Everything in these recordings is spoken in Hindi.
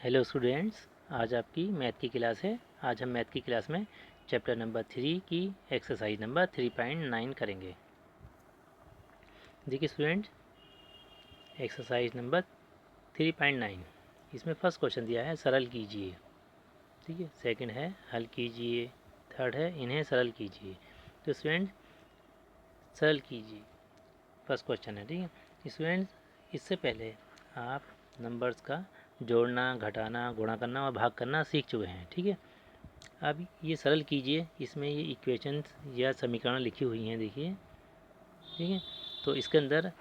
हेलो स्टूडेंट्स, आज आपकी मैथ की क्लास है। आज हम मैथ की क्लास में चैप्टर नंबर 3 की एक्सरसाइज नंबर 3.9 करेंगे। देखिए स्टूडेंट, एक्सरसाइज नंबर 3.9 इसमें फर्स्ट क्वेश्चन दिया है सरल कीजिए। ठीक है, सेकंड है हल कीजिए, थर्ड है इन्हें सरल कीजिए। तो स्टूडेंट सरल कीजिए फर्स्ट क्वेश्चन है। ठीक है स्टूडेंट, इससे पहले आप नंबर्स का जोड़ना, घटाना, गुणा करना और भाग करना सीख चुके हैं। ठीक है, अब ये सरल कीजिए, इसमें ये इक्वेशंस या समीकरण लिखी हुई हैं, देखिए। ठीक है, तो इसके अंदर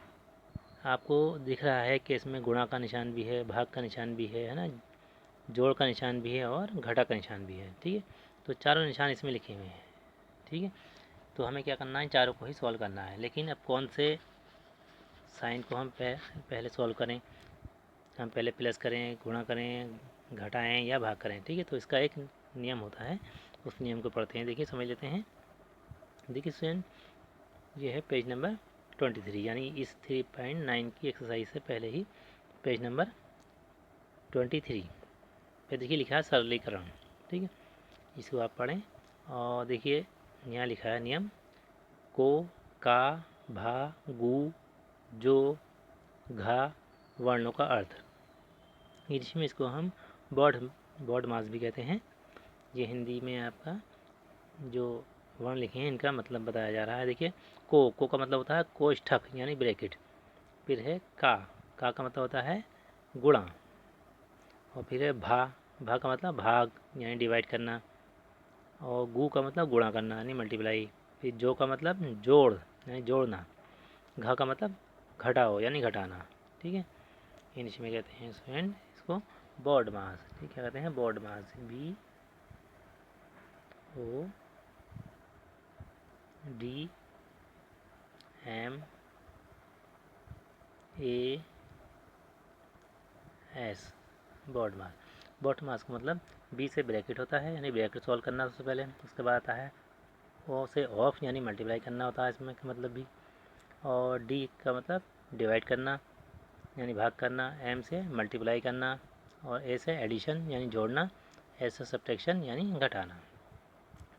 आपको दिख रहा है कि इसमें गुणा का निशान भी है, भाग का निशान भी है ना, जोड़ का निशान भी है और घटा का निशान भी है। ठीक है, तो चारों निशान इसमें लिखे हुए हैं। ठीक है, तो हमें क्या करना है, चारों को ही सॉल्व करना है। लेकिन अब कौन से साइन को हम पहले सॉल्व करें, हम पहले प्लस करें, गुणा करें, घटाएं या भाग करें। ठीक है, तो इसका एक नियम होता है, उस नियम को पढ़ते हैं। देखिए समझ लेते हैं। देखिए स्टूडेंट, ये है पेज नंबर 23, यानी इस 3.9 की एक्सरसाइज से पहले ही पेज नंबर 23 पे देखिए लिखा है सरलीकरण। ठीक है, इसको आप पढ़ें और देखिए यहाँ लिखा है नियम को, का, भा, गु, जो, घा वर्णों का अर्थ। इसमें इसको हम बॉड मास भी कहते हैं। ये हिंदी में आपका जो वर्ण लिखे हैं इनका मतलब बताया जा रहा है। देखिए को का मतलब होता है कोष्ठक यानी ब्रैकेट। फिर है का का मतलब होता है गुणा। और फिर है भा का मतलब भाग यानी डिवाइड करना। और गु का मतलब गुणा करना यानी मल्टीप्लाई। फिर जो का मतलब जोड़ यानी जोड़ना। घा का मतलब घटाओ यानी घटाना। ठीक है, इंग्लिश में कहते हैं स्टूडेंट इसको बॉड मास। ठीक, क्या कहते हैं, बॉड मास, BODMAS, बॉड मास। बॉड मास का मतलब बी से ब्रैकेट होता है यानी ब्रैकेट सॉल्व करना सबसे पहले। उसके बाद आता है ओ से ऑफ यानी मल्टीप्लाई करना होता है इसमें का मतलब भी। और डी का मतलब डिवाइड करना यानी भाग करना, एम से मल्टीप्लाई करना, और ए से एडिशन यानी जोड़ना, एस से सब्ट्रैक्शन यानी घटाना।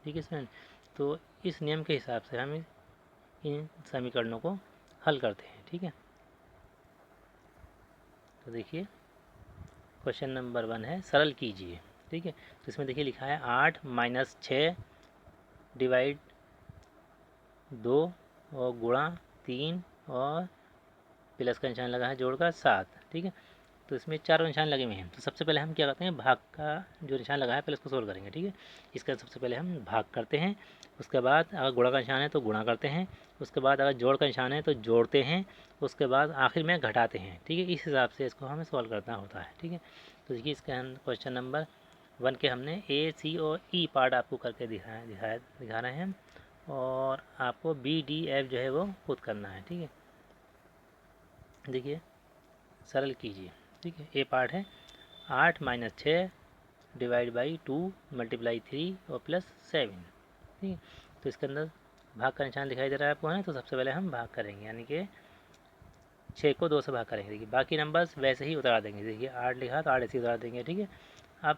ठीक है फ्रेंड, तो इस नियम के हिसाब से हम इन समीकरणों को हल करते हैं। ठीक है, तो देखिए क्वेश्चन नंबर 1 है सरल कीजिए। ठीक है, तो इसमें देखिए लिखा है 8 माइनस 6 डिवाइड 2 और गुणा 3 और प्लस का निशान लगा है जोड़ का 7। ठीक है, तो इसमें चारों निशान लगे हुए हैं। तो सबसे पहले हम क्या करते हैं, भाग का जो निशान लगा है पहले उसको सोल्व करेंगे। ठीक है, इसका सबसे पहले हम भाग करते हैं। उसके बाद अगर गुणा का निशान है तो गुणा करते हैं। उसके बाद अगर जोड़ का निशान है तो जोड़ते हैं। उसके बाद आखिर में घटाते हैं। ठीक है, इस हिसाब से इसको हमें सॉल्व करना होता है। ठीक है, तो देखिए इसका क्वेश्चन नंबर 1 के हमने ए, सी और ई पार्ट आपको करके दिखा रहे हैं, और आपको बी, डी, एफ जो है वो खुद करना है। ठीक है, देखिए सरल कीजिए। ठीक है, ए पार्ट है 8 माइनस 6 डिवाइड बाई 2 मल्टीप्लाई 3 और प्लस 7। ठीक है, तो इसके अंदर भाग का निशान दिखाई दे रहा है आपको, है। तो सबसे पहले हम भाग करेंगे, यानी कि 6 को 2 से भाग करेंगे। देखिए बाकी नंबर्स वैसे ही उतार देंगे। देखिए 8 लिखा तो 8 ऐसे उतार देंगे। ठीक है, अब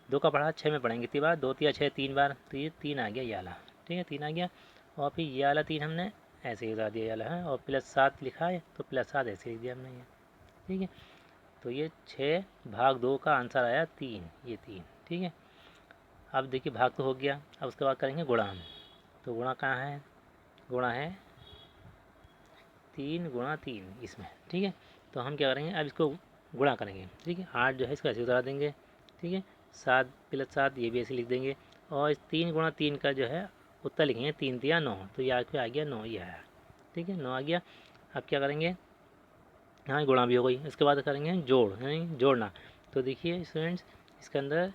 2 का पढ़ा 6 में पढ़ेंगे कितनी बार, 2 तिया 6 3 बार, तो ये 3 आ गया ये वाला। ठीक है, 3 आ गया, और फिर ये वाला 3 हमने ऐसे ही उतार दिया ये वाला है, और प्लस 7 लिखा है तो प्लस 7 ऐसे लिख दिया हमने ये। ठीक है, तो ये 6 भाग 2 का आंसर आया 3, ये 3। ठीक है, अब देखिए भाग तो हो गया, अब उसके बाद करेंगे गुणा। तो गुणा कहाँ है, गुणा है 3 गुणा 3 इसमें। ठीक है, तो हम क्या करेंगे, अब इसको गुणा करेंगे। ठीक है, 8 जो है इसको ऐसे उतार देंगे। ठीक है, 7 प्लस 7 ये भी ऐसे लिख देंगे, और इस 3 गुणा 3 का जो है उत्तर लिखेंगे 3 तिया 9, तो ये आ गया 9, ये आया। ठीक है, 9 आ गया। अब क्या करेंगे, यहाँ गुणा भी हो गई, इसके बाद करेंगे जोड़ यानी जोड़ना। तो देखिए स्टूडेंट्स, इसके अंदर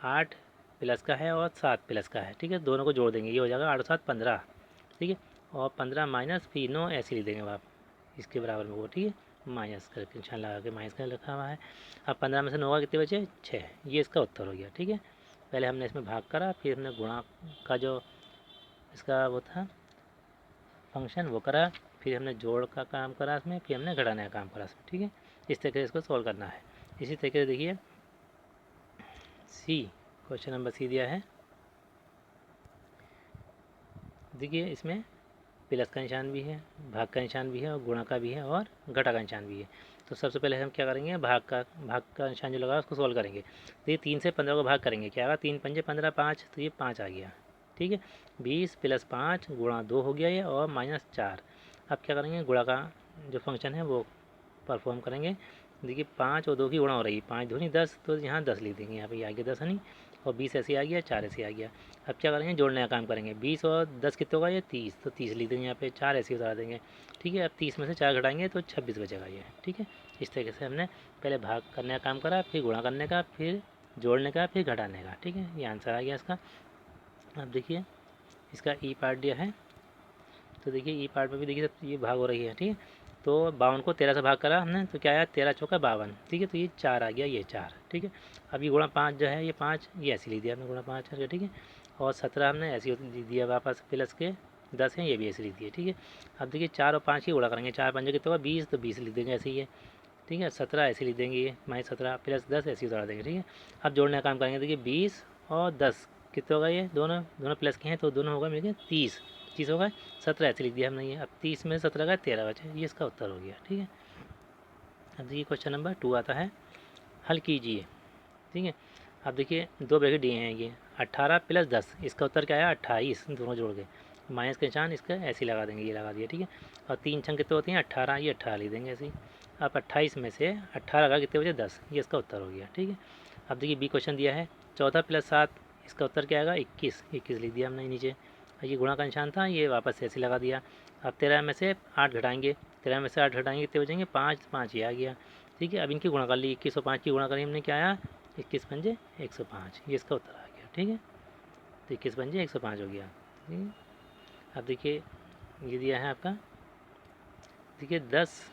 8 प्लस का है और 7 प्लस का है। ठीक है, दोनों को जोड़ देंगे, ये हो जाएगा 8 और 7 15। ठीक है, और 15 माइनस फिर 9 ऐसे लिख देंगे आप इसके बराबर में वो। ठीक है, माइनस करके निशान लगा के माइनस का लिखा हुआ है। अब 15 में से 9 का कितने बचे, 6, ये इसका उत्तर हो गया। ठीक है, पहले हमने इसमें भाग करा, फिर हमने गुणा का जो इसका वो था फंक्शन वो करा, फिर हमने जोड़ का काम करा इसमें, फिर हमने घटाने का काम करा इसमें। ठीक है, इस तरीके से इसको सॉल्व करना है। इसी तरीके से देखिए सी, क्वेश्चन नंबर सी दिया है। देखिए इसमें प्लस का निशान भी है, भाग का निशान भी है और गुणा का भी है और घटा का निशान भी है। तो सबसे पहले हम क्या करेंगे, भाग का निशान जो लगा उसको सोल्व करेंगे। तो ये 3 से 15 को भाग करेंगे, क्या आएगा, 3 पंजे 15, 5, तो ये 5 आ गया। ठीक है, 20 + 5 गुणा 2 हो गया ये, और -4। अब क्या करेंगे, गुणा का जो फंक्शन है वो परफॉर्म करेंगे। देखिए 5 और 2 की गुणा हो रही है, 5 दूनी 10, तो यहाँ 10 लिख देंगे, यहाँ पे आ गया 10 है नहीं, और 20 ऐसे आ गया, 4 ऐसे आ गया। अब क्या करेंगे, जोड़ने का काम करेंगे। 20 और 10 कितने होगा, ये 30, तो 30 लिख देंगे यहाँ पे, 4 ऐसे उतार देंगे। ठीक है, अब 30 में से 4 घटाएंगे तो 26 बचेगा ये। ठीक है, इस तरीके से हमने पहले भाग करने का काम करा, फिर गुणा करने का, फिर जोड़ने का, फिर घटाने का। ठीक है, ये आंसर आ गया इसका। अब देखिए इसका ई पार्ट दिया है, तो देखिए ई पार्ट में भी देखिए ये भाग हो रही है। ठीक है, तो 52 को 13 से भाग करा हमने, तो क्या आया, 13 चौका 52। ठीक है, तो ये 4 आ गया, ये 4। ठीक है, अब ये गुणा 5 जो है, ये 5 ये ऐसे लिख दिया हमने, गुणा 5 करके। ठीक है, और 17 हमने ऐसे लिख दिया वापस, प्लस के 10 है, ये भी ऐसे लिख दिए। ठीक है, अब देखिए 4 और 5 की गुणा करेंगे, 4 पंजे कितने होगा, 20, तो 20 लिख देंगे ऐसे ही है। ठीक है, 17 ऐसे लिख देंगे, ये -17 + 10 ऐसे उतार देंगे। ठीक है, अब जोड़ने का काम करेंगे। देखिए 20 और 10 कितने होगा, ये दोनों दोनों प्लस के हैं, तो दोनों होगा मिलकर 30, 30 होगा, 17 ऐसे लिख दिया हमने ये। अब 30 में 17 का 13 बचे, ये इसका उत्तर हो गया। ठीक है, अब देखिए क्वेश्चन नंबर 2 आता है, हल कीजिए। ठीक है, अब देखिए 2 ब्रैकेट दिए हैं, ये 18 + 10, इसका उत्तर क्या आया, 28, दोनों जोड़ के, माइनस का निशान इसका ऐसे लगा देंगे, ये लगा दिया। ठीक है, और 3 छंग कितने होती हैं, 18, ये 18 लिख देंगे ऐसे ही। अब 28 में से 18 का कितने बचे, 10, ये इसका उत्तर हो गया। ठीक है, अब देखिए बी क्वेश्चन दिया है, 14 + 7, इसका उत्तर क्या आएगा, 21, 21 लिख दिया हमने नीचे। ये गुणा का निशान था, ये वापस ऐसे लगा दिया। अब 13 में से 8 घटाएंगे, 13 में से 8 घटाएंगे कितने बचेंगे, 5, 5 ये आ गया। ठीक है, अब इनकी गुणा कर ली, 21 और 5 की गुणा करी हमने, क्या आया, 21 पंजे 105, ये इसका उत्तर आ गया। ठीक है, तो 21 पंजे 105 हो गया। ठीक है, अब देखिए ये दिया है आपका, देखिए 10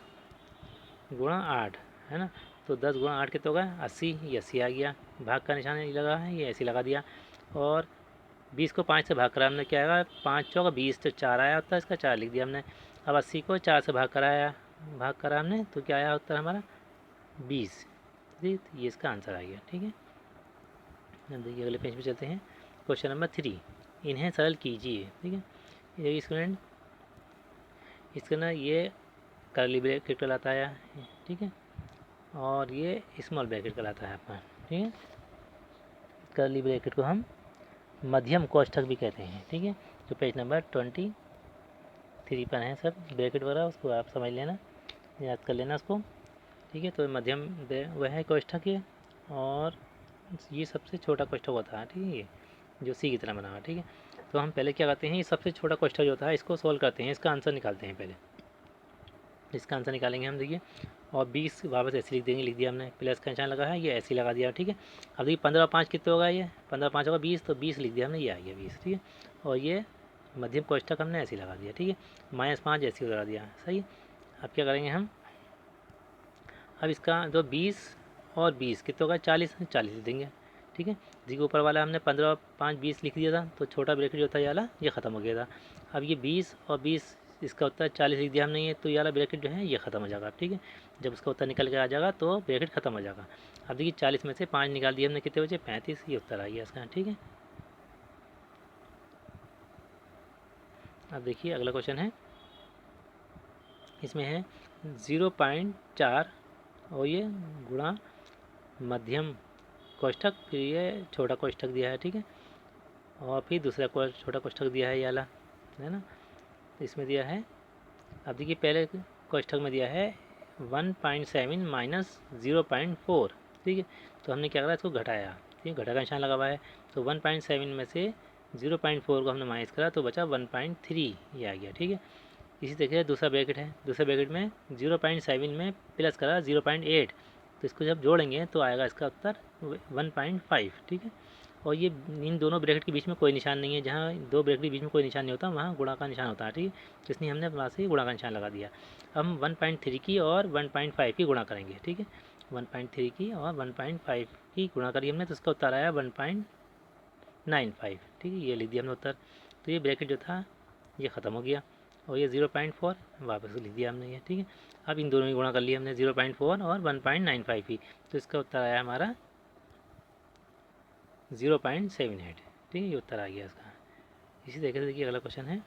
गुणा 8 है ना, तो 10 गुणा 8 कितना होगा, 80, ये 80 आ गया। भाग का निशान ये लगा है, ये ऐसे लगा दिया। और 20 को 5 से भाग करा हमने, क्या आएगा, 5 चौका 20, तो 4 आया उत्तर इसका, 4 लिख दिया हमने। अब 80 को 4 से भाग करा हमने, तो क्या आया उत्तर हमारा, 20। ठीक, ये इसका आंसर आ गया। ठीक है, अब देखिए अगले पेज पे चलते हैं, क्वेश्चन नंबर 3, इन्हें सरल कीजिए। ठीक है, ये स्टूडेंट, इसका ना ये करली ब्रैकेट कहलाता है। ठीक है, और ये स्मॉल ब्रैकेट कहलाता है आपका। ठीक है, करली ब्रैकेट को हम मध्यम कोष्ठक भी कहते हैं। ठीक है, जो पेज नंबर 23 पर है सब ब्रैकेट वगैरह, उसको आप समझ लेना, याद कर लेना उसको। ठीक है, तो मध्यम वह है कोष्ठक ये, और ये सबसे छोटा कोष्ठक होता है। ठीक है, ये जो सी की तरह बना हुआ। ठीक है, तो हम पहले क्या करते हैं, ये सबसे छोटा कोष्ठक जो होता है इसको सोल्व करते हैं, इसका आंसर निकालते हैं पहले। इसका आंसर निकालेंगे हम, देखिए, और 20 वापस ऐसे लिख देंगे, लिख दिया हमने, प्लस का निशान लगा है, ये ऐसे लगा दिया। ठीक है, अब देखिए 15 और 5 कितने होगा, ये 15 5 होगा 20, तो 20 लिख दिया हमने, ये आ गया 20। ठीक है, और ये मध्यम कोष्ठक हमने ऐसे लगा दिया। ठीक है, -5 ऐसे लगा दिया, सही। अब क्या करेंगे हम, अब इसका जो 20 और 20 कितने होगा, 40, 40 लिख देंगे। ठीक है, जी के ऊपर वाला हमने 15 और 5 20 लिख दिया था, तो छोटा ब्रैकेट जो था ये वाला, ये ख़त्म हो गया था। अब ये 20 और 20 इसका उत्तर 40 लिख दिया हमने, ये तो ये वाला ब्रैकेट जो है ये ख़त्म हो जाएगा। ठीक है, जब उसका उत्तर निकल के आ जाएगा तो ब्रैकेट ख़त्म हो जाएगा। अब देखिए 40 में से 5 निकाल दिए हमने, कितने बचे, 35, ये उत्तर आ गया इसका। ठीक है, अब देखिए अगला क्वेश्चन है, इसमें है 0.4 और ये गुणा मध्यम कोष्ठक, फिर ये छोटा कोष्ठक दिया है। ठीक है, और फिर दूसरा छोटा कोष्ठक दिया है ये वाला, है ना, तो इसमें दिया है, अब देखिए पहले कोष्ठक में दिया है 1.7 माइनस 0.4। ठीक है, तो हमने क्या करा, इसको घटाया। ठीक है, घटा का निशान लगा हुआ है, तो 1.7 में से 0.4 को हमने माइनस करा, तो बचा 1.3, ये आ गया। ठीक है, इसी तरीके से दूसरा ब्रैकेट है, दूसरे ब्रैकेट में 0.7 में प्लस करा 0.8, तो इसको जब जोड़ेंगे तो आएगा इसका उत्तर 1.5। ठीक है, और ये इन दोनों ब्रैकेट के बीच में कोई निशान नहीं है, जहाँ दो ब्रैकेट के बीच में कोई निशान नहीं होता वहाँ गुणा का निशान होता है। ठीक है, तो इसलिए हमने वहाँ से गुणा का निशान लगा दिया। अब हम 1.3 की और 1.5 की गुणा करेंगे। ठीक है, 1.3 की और 1.5 की गुणा करी हमने, तो इसका उत्तर आया 1.95। ठीक है, ये लिख दिया हमने उत्तर। तो ये ब्रैकेट जो था ये ख़त्म हो गया, और ये 0.4 वापस लिख दिया हमने ये। ठीक है, अब इन दोनों की गुणा कर लिया हमने, 0.4 और 1.95 की, तो इसका उत्तर आया हमारा 0.78। ठीक है, ये उत्तर आ गया इसका। इसी तरीके से देखिए अगला क्वेश्चन है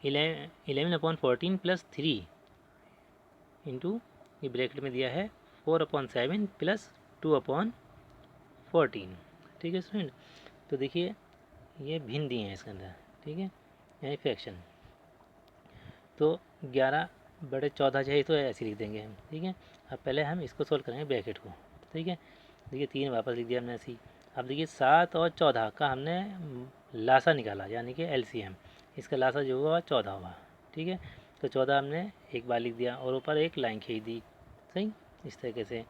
11/14 प्लस 3 इंटू, ये ब्रैकेट में दिया है 4/7 प्लस 2/14। ठीक है स्टूडेंट, तो देखिए ये भिन्न दिए हैं इसके अंदर। ठीक है, यानी फ्रैक्शन। तो 11/14 चाहिए तो ऐसे लिख देंगे हम। ठीक है, अब पहले हम इसको सोल्व करेंगे ब्रैकेट को। ठीक है, देखिए 3 वापस लिख दिया हमने ऐसे ही। अब देखिए 7 और 14 का हमने लासा निकाला, यानी कि एलसीएम। इसका लासा जो हुआ 14 हुआ। ठीक है, तो 14 हमने एक बार लिख दिया और ऊपर एक लाइन खींच दी। सही, इस तरीके से।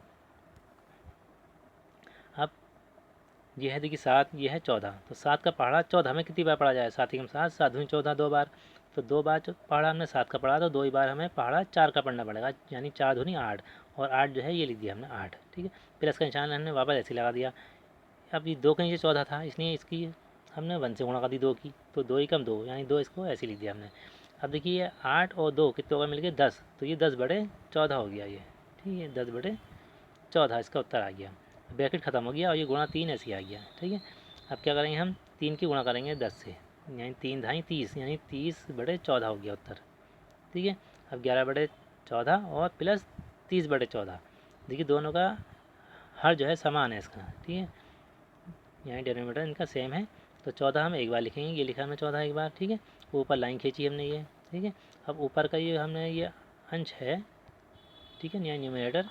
अब ये है देखिए 7, ये है 14, तो 7 का पहाड़ा 14 में कितनी बार पढ़ा जाए? 7 एकम 7, 7 दूनी 14, 2 बार। तो 2 बार पहाड़ा हमने 7 का पढ़ा, तो 2 ही बार हमें पहाड़ा 4 का पढ़ना पड़ेगा, यानी 4 दूनी 8, और 8 जो है ये लिख दिया हमने 8। ठीक है, प्लस का निशान हमने वापस ऐसे लगा दिया। अब ये 2 का नीचे 14 था, इसलिए इसकी हमने 1 से गुणा कर दी 2 की, तो 2 एकम 2, यानी 2, इसको ऐसे लिख दिया हमने। अब देखिए ये 8 और 2 कितने होगा मिलके 10, तो ये 10/14 हो गया ये। ठीक है, 10/14 इसका उत्तर आ गया। ब्रैकेट ख़त्म हो गया और ये गुणा 3 ऐसे ही आ गया। ठीक है, अब क्या करेंगे हम 3 की गुणा करेंगे 10 से, यानी 3 धाई 30, यानी 30/14 हो गया उत्तर। ठीक है, अब 11/14 और प्लस 30/14, देखिए दोनों का हर जो है समान है इसका। ठीक है, यानी डिनोमिनेटर इनका सेम है, तो 14 हम एक बार लिखेंगे, ये लिखा हमने 14 एक बार। ठीक है, ऊपर लाइन खींची हमने ये। ठीक है, अब ऊपर का ये हमने ये अंश है, ठीक है, यानी न्यूमिनेटर,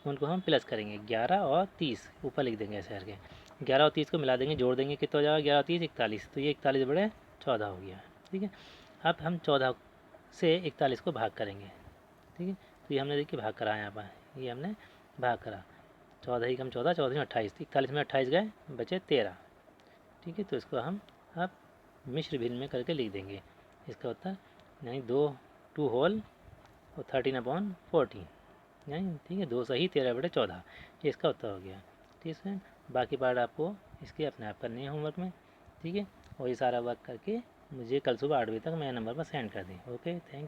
उनको हम प्लस करेंगे। 11 और 30 ऊपर लिख देंगे ऐसे करके। 11 और 30 को मिला देंगे, जोड़ देंगे, कितना हो जाएगा? 11 और 30 41, तो ये 41/14 हो गया। ठीक है, अब हम 14 से 41 को भाग करेंगे। ठीक है, तो ये हमने देखिए भाग करा यहाँ पर, ये हमने भाग करा। 14 ही कम 14, 14 में 28, 41 में 28 गए, बचे 13। ठीक है, तो इसको हम अब मिश्र भिन्न में करके लिख देंगे इसका उत्तर, यानी 2 होल और 13/14, यानी ठीक है 2 सही 13/14, ये इसका उत्तर हो गया। ठीक है, बाकी पार्ट आपको इसके अपने आप करनी है होमवर्क में। ठीक है, और ये सारा वर्क करके मुझे कल सुबह 8 बजे तक मेरे नंबर पर सेंड कर दें। Okay, thank